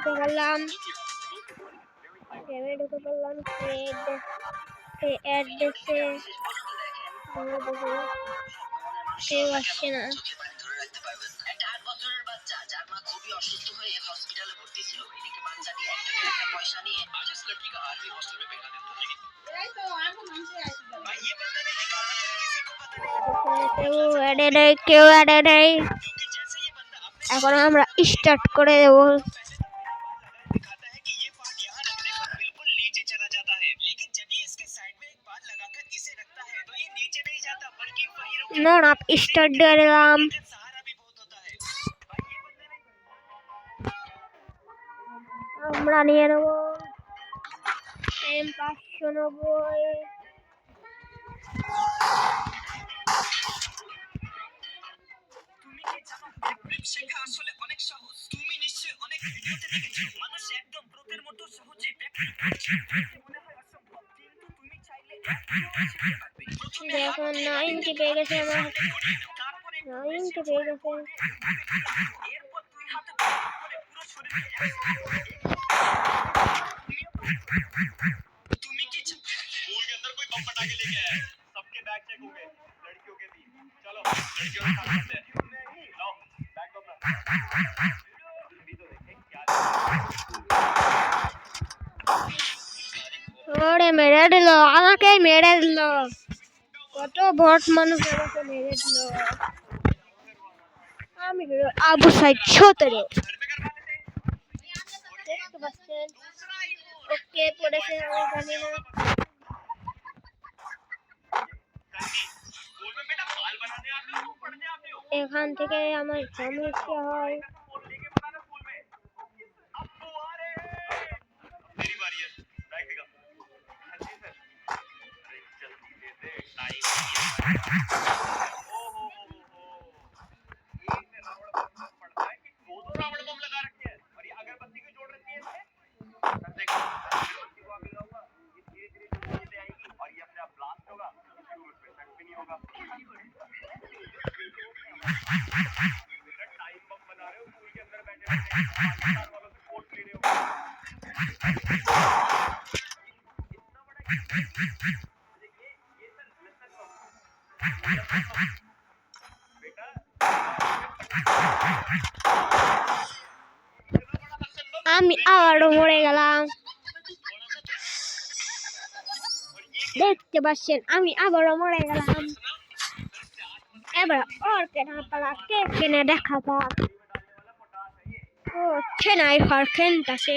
ঢুকে পড়লাম অ্যাড্রেসে কেউ আসছে না। কেউ অ্যাডে নেই। এখন আমরা স্টার্ট করে দেব। না স্টার্ট দিয়ে দিলাম। আমরা নিয়ে নেব M590। শেখা আসলে অনেক সহজ। তুমি নিশ্চয়ই অনেক ভিডিওতে দেখেছো মানুষ একদম প্রতের মতো সহজে তুমি চাইলে দেখো 90 পেয়ে গেছে আমার। 90 পেয়ে গেছে। এরপর দুই হাতে করে পুরো শরীরে তুমি কি स्कूल के अंदर कोई बम पटाखे लेके आया? सबके बैग चेक हो गए, लड़कियों के भी। चलो लड़कियों के साथ चलते हैं। लो बैग को अपना अभी तो देखें क्या। ওরে মেরে দিল, আমাকে মেরে দিল। কত ভট মানুষ আমাকে মেরে দিল। আমি আবু সাইদ ছোটরে দেখতে পাচ্ছেন। ওকে পড়েছে আমি জানি না। এখান থেকে আমার সমস্যা হয়। আমি আবারও মরে গেলাম। দেখতে পাচ্ছেন আমি আবারও মরে গেলাম। এবার ওর কেনা পালা কে কেনে দেখা যাক। ও চেনাই ফারকেনটাছে।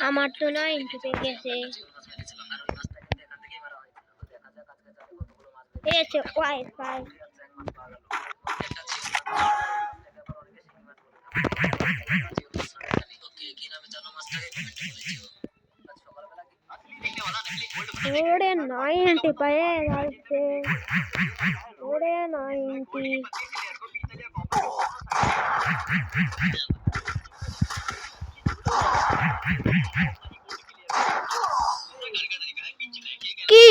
আমার তো 90 পেয়ে গেছে। এসে ওয়াইফাই ওরে 90 পেয়ে গেছে। ওরে 90 কি